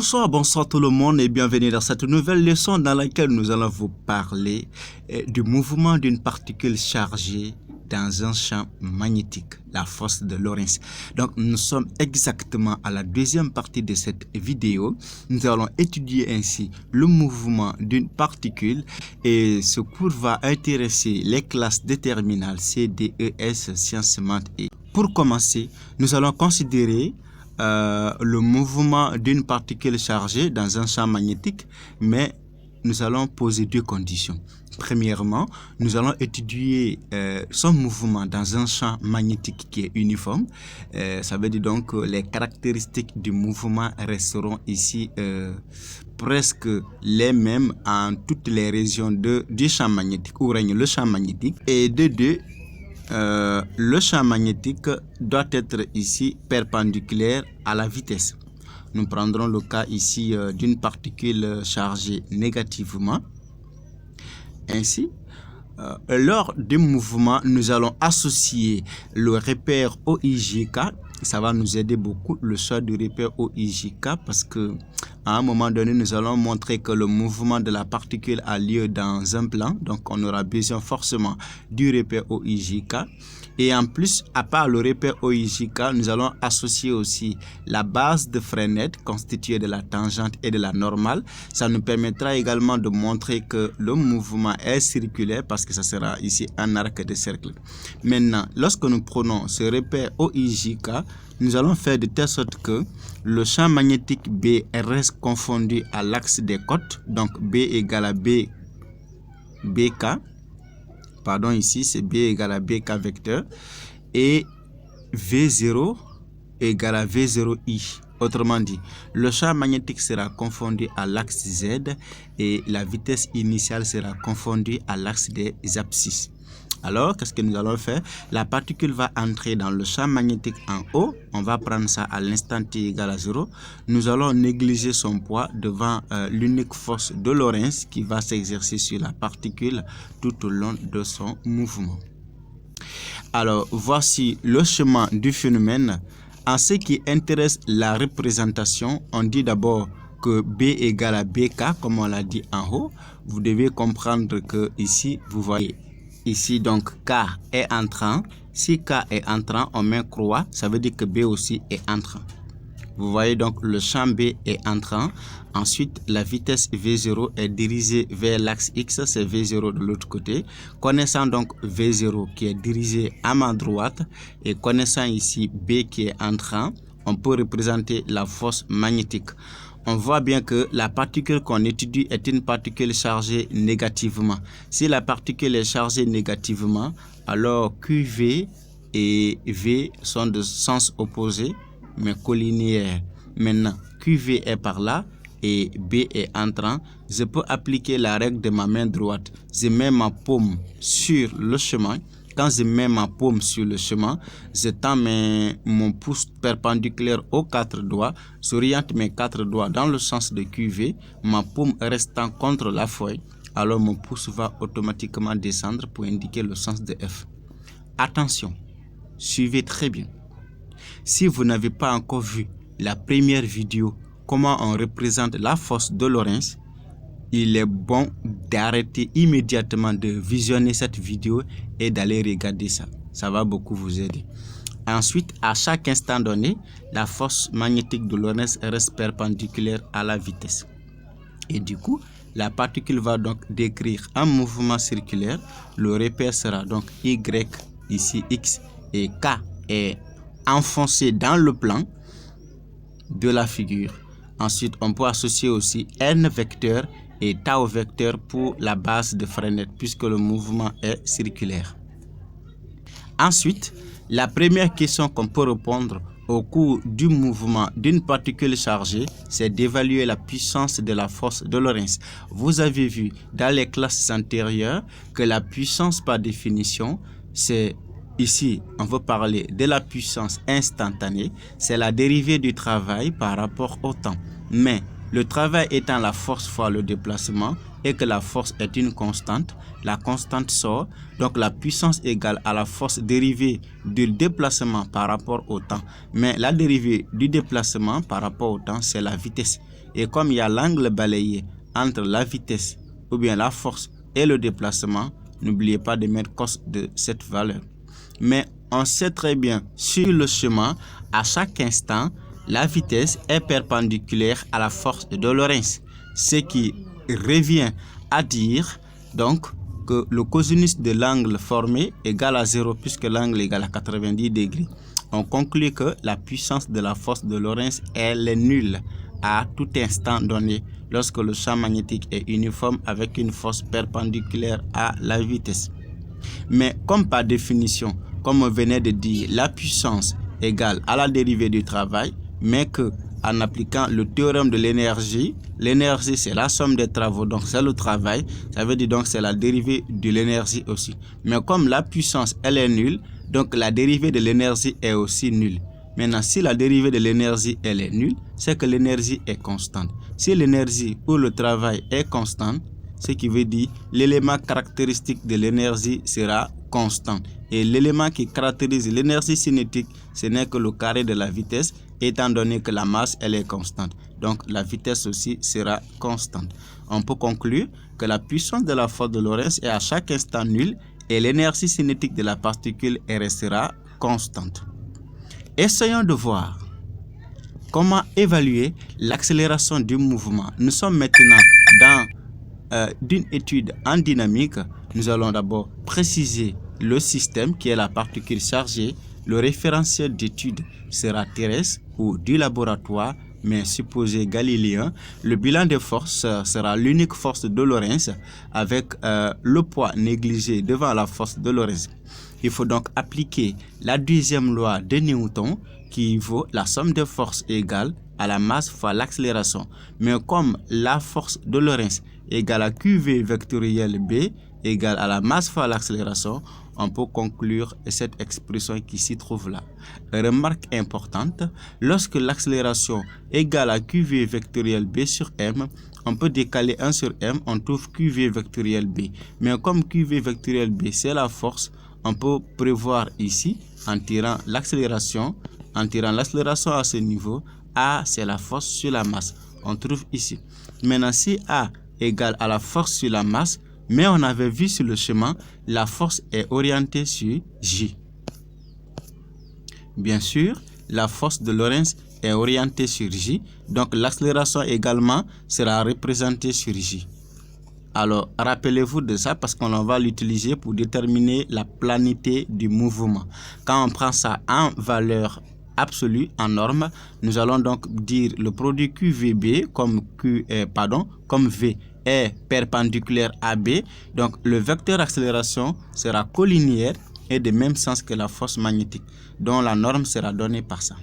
Bonsoir tout le monde et bienvenue dans cette nouvelle leçon dans laquelle nous allons vous parler du mouvement d'une particule chargée dans un champ magnétique, la force de Lorentz. Donc nous sommes exactement à la deuxième partie de cette vidéo. Nous allons étudier ainsi le mouvement d'une particule et ce cours va intéresser les classes de terminale C, D, E, S, sciences maths et. Pour commencer, nous allons considérer le mouvement d'une particule chargée dans un champ magnétique, mais nous allons poser deux conditions. Premièrement, nous allons étudier son mouvement dans un champ magnétique qui est uniforme. Ça veut dire donc que les caractéristiques du mouvement resteront ici presque les mêmes en toutes les régions du champ magnétique où règne le champ magnétique. Et de deux, le champ magnétique doit être ici perpendiculaire à la vitesse. Nous prendrons le cas ici d'une particule chargée négativement. Ainsi, lors du mouvement, nous allons associer le repère OIJK. Ça va nous aider beaucoup, le choix du repère OIJK, parce que à un moment donné, nous allons montrer que le mouvement de la particule a lieu dans un plan. Donc, on aura besoin forcément du repère OIJK. Et en plus, à part le repère OIJK, nous allons associer aussi la base de Fresnel constituée de la tangente et de la normale. Ça nous permettra également de montrer que le mouvement est circulaire parce que ça sera ici un arc de cercle. Maintenant, lorsque nous prenons ce repère OIJK, nous allons faire de telle sorte que le champ magnétique B reste confondu à l'axe des côtes. Donc, B égale à BK. Pardon, ici, c'est B égale à BK vecteur. Et V0 égale à V0I. Autrement dit, le champ magnétique sera confondu à l'axe Z et la vitesse initiale sera confondue à l'axe des abscisses. Alors, qu'est-ce que nous allons faire? La particule va entrer dans le champ magnétique en haut. On va prendre ça à l'instant t égal à 0. Nous allons négliger son poids devant l'unique force de Lorentz qui va s'exercer sur la particule tout au long de son mouvement. Alors, voici le chemin du phénomène. En ce qui intéresse la représentation, on dit d'abord que B égale à BK, comme on l'a dit en haut. Vous devez comprendre que ici, vous voyez, ici donc K est entrant. Si K est entrant, on met croix, ça veut dire que B aussi est entrant. Vous voyez donc le champ B est entrant. Ensuite, la vitesse V0 est dirigée vers l'axe X, c'est V0 de l'autre côté. Connaissant donc V0 qui est dirigé à ma droite et connaissant ici B qui est entrant, on peut représenter la force magnétique. On voit bien que la particule qu'on étudie est une particule chargée négativement. Si la particule est chargée négativement, alors QV et V sont de sens opposé, mais collinéaires. Maintenant, QV est par là et B est entrant. Je peux appliquer la règle de ma main droite. Je mets ma paume sur le chemin. Quand je mets ma paume sur le chemin, je tends mon pouce perpendiculaire aux quatre doigts, j'oriente mes quatre doigts dans le sens de QV, ma paume restant contre la feuille, alors mon pouce va automatiquement descendre pour indiquer le sens de F. Attention, suivez très bien. Si vous n'avez pas encore vu la première vidéo, comment on représente la force de Lorentz, il est bon d'arrêter immédiatement de visionner cette vidéo et d'aller regarder ça. Ça va beaucoup vous aider. Ensuite, à chaque instant donné, la force magnétique de Lorentz reste perpendiculaire à la vitesse. Et du coup, la particule va donc décrire un mouvement circulaire. Le repère sera donc Y, ici X, et K est enfoncé dans le plan de la figure. Ensuite, on peut associer aussi N vecteur et tau vecteur pour la base de Fresnel puisque le mouvement est circulaire. Ensuite, la première question qu'on peut répondre au cours du mouvement d'une particule chargée, c'est d'évaluer la puissance de la force de Lorentz. Vous avez vu dans les classes antérieures que la puissance par définition, c'est ici, on veut parler de la puissance instantanée, c'est la dérivée du travail par rapport au temps. Mais le travail étant la force fois le déplacement et que la force est une constante, la constante sort, donc la puissance égale à la force dérivée du déplacement par rapport au temps. Mais la dérivée du déplacement par rapport au temps, c'est la vitesse. Et comme il y a l'angle balayé entre la vitesse ou bien la force et le déplacement, n'oubliez pas de mettre cos de cette valeur. Mais on sait très bien, sur le chemin, à chaque instant, la vitesse est perpendiculaire à la force de Lorentz, ce qui revient à dire donc que le cosinus de l'angle formé égale à 0 puisque l'angle égale à 90 degrés. On conclut que la puissance de la force de Lorentz est nulle à tout instant donné lorsque le champ magnétique est uniforme avec une force perpendiculaire à la vitesse. Mais comme par définition, comme on venait de dire, la puissance égale à la dérivée du travail, mais que en appliquant le théorème de l'énergie c'est la somme des travaux, donc c'est le travail, ça veut dire donc c'est la dérivée de l'énergie aussi. Mais comme la puissance elle est nulle, donc la dérivée de l'énergie est aussi nulle. Maintenant, si la dérivée de l'énergie elle est nulle, c'est que l'énergie est constante. Si l'énergie ou le travail est constant, ce qui veut dire l'élément caractéristique de l'énergie sera constant. Et l'élément qui caractérise l'énergie cinétique, ce n'est que le carré de la vitesse, étant donné que la masse elle est constante. Donc la vitesse aussi sera constante. On peut conclure que la puissance de la force de Lorentz est à chaque instant nulle et l'énergie cinétique de la particule restera constante. Essayons de voir comment évaluer l'accélération du mouvement. Nous sommes maintenant dans d'une étude en dynamique. Nous allons d'abord préciser le système qui est la particule chargée. Le référentiel d'étude sera terrestre ou du laboratoire, mais supposé galiléen. Le bilan de force sera l'unique force de Lorentz avec le poids négligé devant la force de Lorentz. Il faut donc appliquer la deuxième loi de Newton qui vaut la somme des forces égale à la masse fois l'accélération. Mais comme la force de Lorentz égale à QV vectoriel B égale à la masse fois l'accélération, on peut conclure cette expression qui s'y trouve là. Remarque importante, lorsque l'accélération égale à QV vectoriel B sur M, on peut décaler 1 sur M, on trouve QV vectoriel B. Mais comme QV vectoriel B c'est la force, on peut prévoir ici, en tirant l'accélération à ce niveau, A c'est la force sur la masse. On trouve ici. Maintenant, si A égale à la force sur la masse, mais on avait vu sur le chemin, la force est orientée sur J. Bien sûr, la force de Lorentz est orientée sur J, donc l'accélération également sera représentée sur J. Alors, rappelez-vous de ça parce qu'on va l'utiliser pour déterminer la planité du mouvement. Quand on prend ça en valeur absolue, en norme, nous allons donc dire le produit QVB comme V est perpendiculaire à B. Donc, le vecteur accélération sera collinéaire et de même sens que la force magnétique, dont la norme sera donnée par ça.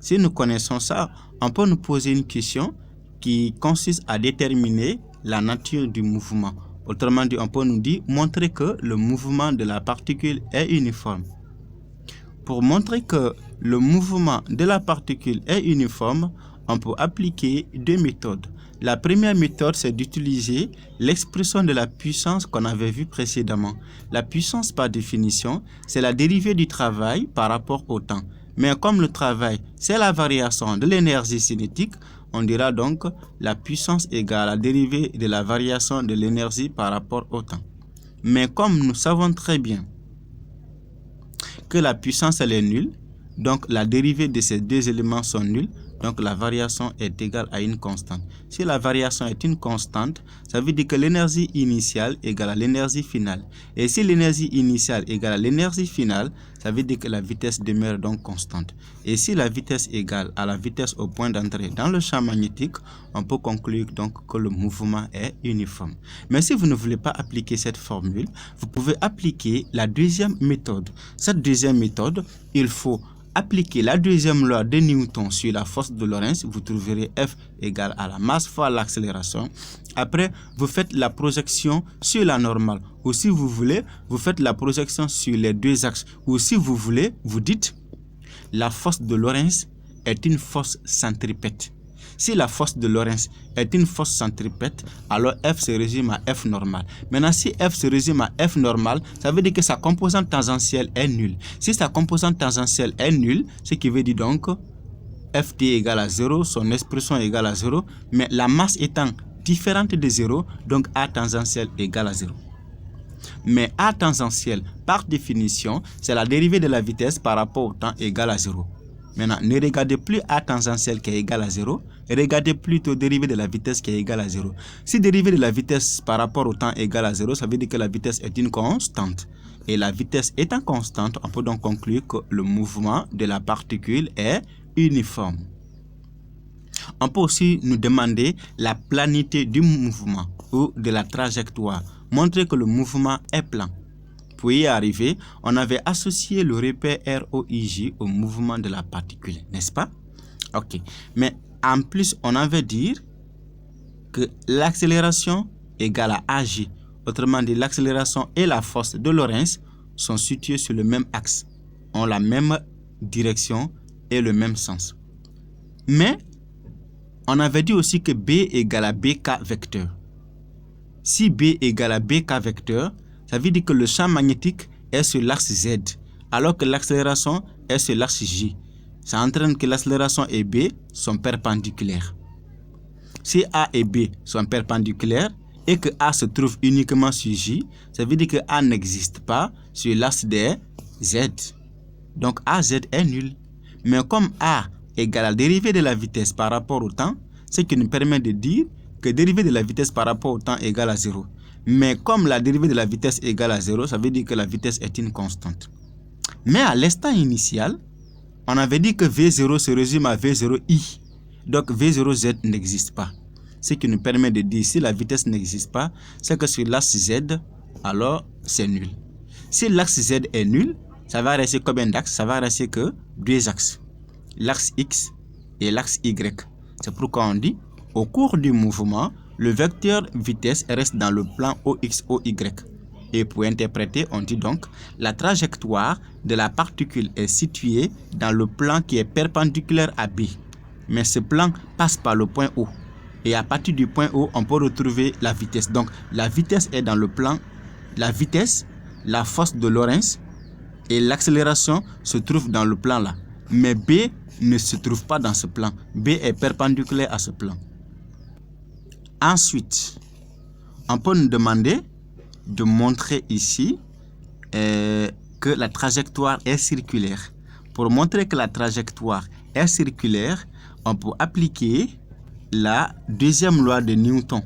Si nous connaissons ça, on peut nous poser une question qui consiste à déterminer la nature du mouvement. Autrement dit, on peut nous dire, montrer que le mouvement de la particule est uniforme. Pour montrer que le mouvement de la particule est uniforme, on peut appliquer deux méthodes. La première méthode, c'est d'utiliser l'expression de la puissance qu'on avait vue précédemment. La puissance, par définition, c'est la dérivée du travail par rapport au temps. Mais comme le travail, c'est la variation de l'énergie cinétique, on dira donc la puissance égale à la dérivée de la variation de l'énergie par rapport au temps. Mais comme nous savons très bien que la puissance elle est nulle, donc la dérivée de ces deux éléments sont nulles, donc la variation est égale à une constante. Si la variation est une constante, ça veut dire que l'énergie initiale égale à l'énergie finale. Et si l'énergie initiale égale à l'énergie finale, ça veut dire que la vitesse demeure donc constante. Et si la vitesse égale à la vitesse au point d'entrée dans le champ magnétique, on peut conclure donc que le mouvement est uniforme. Mais si vous ne voulez pas appliquer cette formule, vous pouvez appliquer la deuxième méthode. Cette deuxième méthode, il faut appliquer la deuxième loi de Newton sur la force de Lorentz. Vous trouverez F égale à la masse fois l'accélération. Après, vous faites la projection sur la normale. Ou si vous voulez, vous faites la projection sur les deux axes. Ou si vous voulez, vous dites la force de Lorentz est une force centripète. Si la force de Lorentz est une force centripète, alors F se résume à F normal. Maintenant, si F se résume à F normal, ça veut dire que sa composante tangentielle est nulle. Si sa composante tangentielle est nulle, ce qui veut dire donc Ft égale à 0, son expression est égale à 0, mais la masse étant différente de 0, donc A tangentielle égale à 0. Mais A tangentielle, par définition, c'est la dérivée de la vitesse par rapport au temps égale à 0. Maintenant, ne regardez plus A tangentielle qui est égal à 0, regardez plutôt dérivée de la vitesse qui est égale à 0. Si dérivée de la vitesse par rapport au temps égale à 0, ça veut dire que la vitesse est une constante. Et la vitesse étant constante, on peut donc conclure que le mouvement de la particule est uniforme. On peut aussi nous demander la planité du mouvement ou de la trajectoire, montrer que le mouvement est plan. Pour y arriver, on avait associé le repère ROIJ au mouvement de la particule, n'est-ce pas? Ok. Mais en plus, on avait dit que l'accélération égale à AJ. Autrement dit, l'accélération et la force de Lorentz sont situées sur le même axe, ont la même direction et le même sens. Mais on avait dit aussi que B égale à BK vecteur. Si B égale à BK vecteur, ça veut dire que le champ magnétique est sur l'axe Z, alors que l'accélération est sur l'axe J. Ça entraîne que l'accélération et B sont perpendiculaires. Si A et B sont perpendiculaires et que A se trouve uniquement sur J, ça veut dire que A n'existe pas sur l'axe des Z. Donc AZ est nul. Mais comme A égale à la dérivée de la vitesse par rapport au temps, ce qui nous permet de dire que dérivée de la vitesse par rapport au temps égale à 0. Mais comme la dérivée de la vitesse égale à 0, ça veut dire que la vitesse est une constante. Mais à l'instant initial, on avait dit que V0 se résume à V0I. Donc V0Z n'existe pas. Ce qui nous permet de dire si la vitesse n'existe pas, c'est que sur l'axe Z, alors c'est nul. Si l'axe Z est nul, ça va rester combien d'axes? Ça va rester que deux axes. L'axe X et l'axe Y. C'est pourquoi on dit, au cours du mouvement, le vecteur vitesse reste dans le plan OX-OY. Et pour interpréter, on dit donc, la trajectoire de la particule est située dans le plan qui est perpendiculaire à B. Mais ce plan passe par le point O. Et à partir du point O, on peut retrouver la vitesse. Donc, la vitesse est dans le plan. La vitesse, la force de Lorentz et l'accélération se trouvent dans le plan là. Mais B ne se trouve pas dans ce plan. B est perpendiculaire à ce plan. Ensuite, on peut nous demander de montrer ici que la trajectoire est circulaire. Pour montrer que la trajectoire est circulaire, on peut appliquer la deuxième loi de Newton.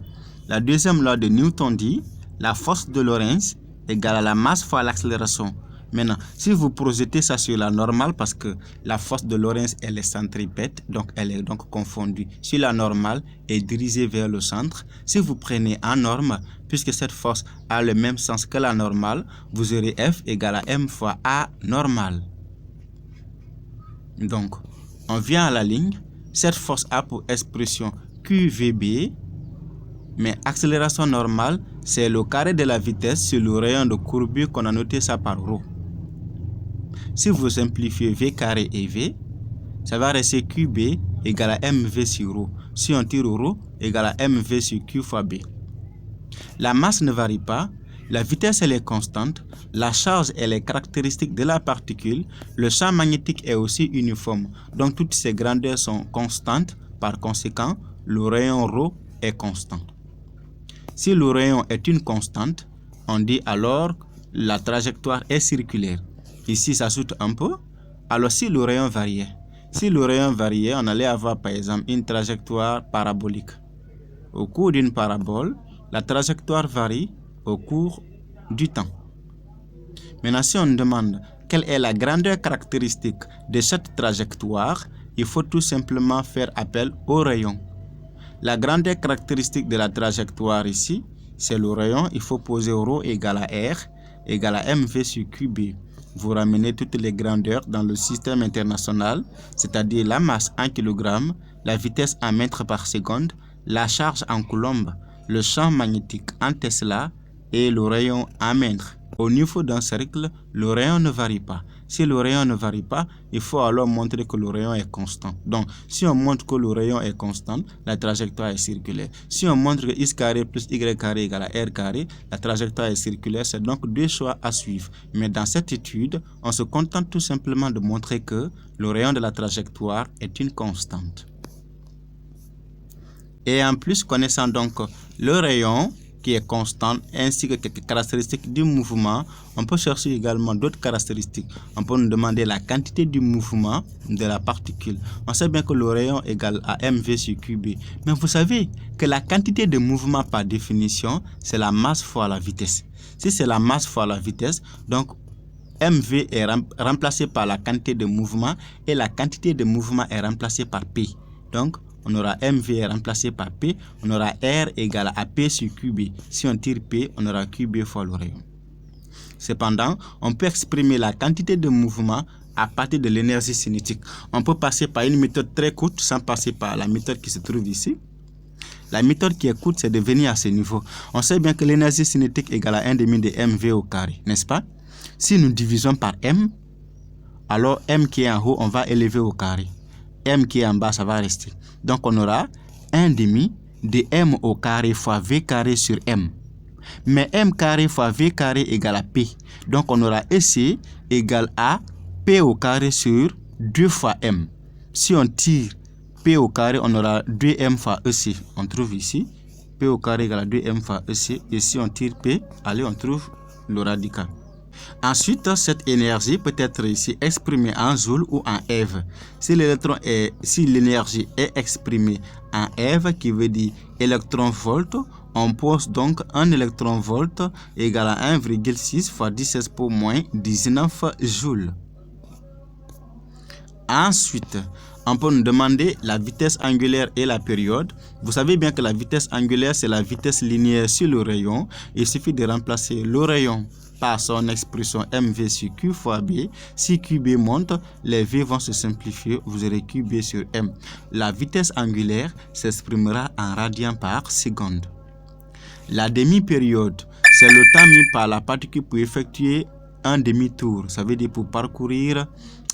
La deuxième loi de Newton dit la force de Lorentz égale à la masse fois l'accélération. Maintenant, si vous projetez ça sur la normale, parce que la force de Lorentz, elle est centripète, donc elle est donc confondue. Si la normale est dirigée vers le centre, si vous prenez en norme, puisque cette force a le même sens que la normale, vous aurez F égale à M fois A normale. Donc, on vient à la ligne. Cette force a pour expression QVB, mais accélération normale, c'est le carré de la vitesse sur le rayon de courbure qu'on a noté ça par ρ. Si vous simplifiez V carré et V, ça va rester QB égale à MV sur ρ. Si on tire ρ égale à MV sur Q fois B. La masse ne varie pas, la vitesse elle est constante, la charge elle est caractéristique de la particule, le champ magnétique est aussi uniforme. Donc toutes ces grandeurs sont constantes, par conséquent, le rayon ρ est constant. Si le rayon est une constante, on dit alors la trajectoire est circulaire. Ici, ça saute un peu. Alors, si le rayon variait, on allait avoir par exemple une trajectoire parabolique. Au cours d'une parabole, la trajectoire varie au cours du temps. Maintenant, si on demande quelle est la grandeur caractéristique de cette trajectoire, il faut tout simplement faire appel au rayon. La grandeur caractéristique de la trajectoire ici, c'est le rayon. Il faut poser ρ égale à R égale à MV sur QB. Vous ramenez toutes les grandeurs dans le système international, c'est-à-dire la masse en kg, la vitesse en mètres par seconde, la charge en coulombe, le champ magnétique en Tesla et le rayon en mètres. Au niveau d'un cercle, le rayon ne varie pas. Si le rayon ne varie pas, il faut alors montrer que le rayon est constant. Donc, si on montre que le rayon est constant, la trajectoire est circulaire. Si on montre que x carré plus y carré égale à r carré, la trajectoire est circulaire. C'est donc deux choix à suivre. Mais dans cette étude, on se contente tout simplement de montrer que le rayon de la trajectoire est une constante. Et en plus, connaissant donc le rayon qui est constant ainsi que quelques caractéristiques du mouvement, on peut chercher également d'autres caractéristiques. On peut nous demander la quantité du mouvement de la particule. On sait bien que le rayon est égal à mv sur qb. Mais vous savez que la quantité de mouvement par définition, c'est la masse fois la vitesse. Si c'est la masse fois la vitesse, donc mv est remplacé par la quantité de mouvement et la quantité de mouvement est remplacée par p. Donc, on aura mv est remplacé par p, on aura r égale à p sur qb. Si on tire p, on aura qb fois le rayon. Cependant, on peut exprimer la quantité de mouvement à partir de l'énergie cinétique. On peut passer par une méthode très courte sans passer par la méthode qui se trouve ici. La méthode qui est courte, c'est de venir à ce niveau. On sait bien que l'énergie cinétique égale à 1 demi de mv au carré, n'est-ce pas? Si nous divisons par m, alors m qui est en haut, on va élever au carré. M qui est en bas, ça va rester. Donc, on aura 1 demi de m au carré fois v carré sur m. Mais m carré fois v carré égale à p. Donc, on aura EC égale à p au carré sur 2 fois m. Si on tire p au carré, on aura 2m fois EC. On trouve ici p au carré égale à 2m fois EC. Et si on tire p, allez, on trouve le radical. Ensuite, cette énergie peut être ici exprimée en joule ou en EV. Si l'énergie est exprimée en EV, qui veut dire électron-volt, on pose donc un électron-volt égal à 1,6 fois 10 pour moins 19 joules. Ensuite, on peut nous demander la vitesse angulaire et la période. Vous savez bien que la vitesse angulaire, c'est la vitesse linéaire sur le rayon. Il suffit de remplacer le rayon par son expression mv sur q fois b. Si qb monte, les v vont se simplifier, vous aurez qb sur m. La vitesse angulaire s'exprimera en radians par seconde. La demi-période, c'est le temps mis par la particule pour effectuer un demi-tour. Ça veut dire pour parcourir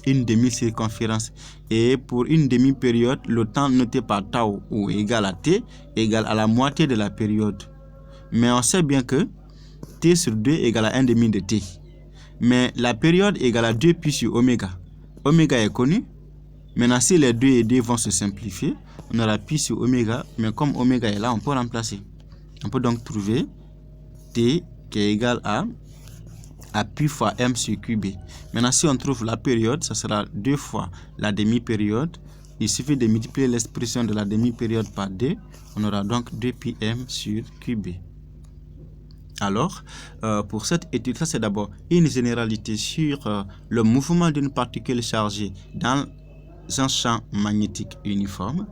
une demi-circonférence. Et pour une demi-période, le temps noté par tau ou égal à t égale à la moitié de la période. Mais on sait bien que t sur 2 égale à 1 demi de t. Mais la période égale à 2 pi sur oméga. Oméga est connu. Maintenant, si les 2 et 2 vont se simplifier, on aura pi sur oméga. Mais comme oméga est là, on peut remplacer. On peut donc trouver t qui est égal à pi fois m sur qb. Maintenant, si on trouve la période, ça sera 2 fois la demi-période. Il suffit de multiplier l'expression de la demi-période par 2. On aura donc 2 pi m sur qb. Alors, pour cette étude, ça c'est d'abord une généralité sur le mouvement d'une particule chargée dans un champ magnétique uniforme.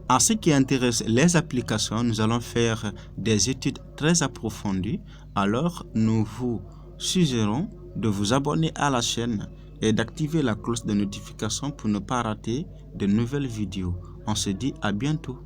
En ce qui intéresse les applications, nous allons faire des études très approfondies. Alors, nous vous suggérons de vous abonner à la chaîne et d'activer la cloche de notification pour ne pas rater de nouvelles vidéos. On se dit à bientôt.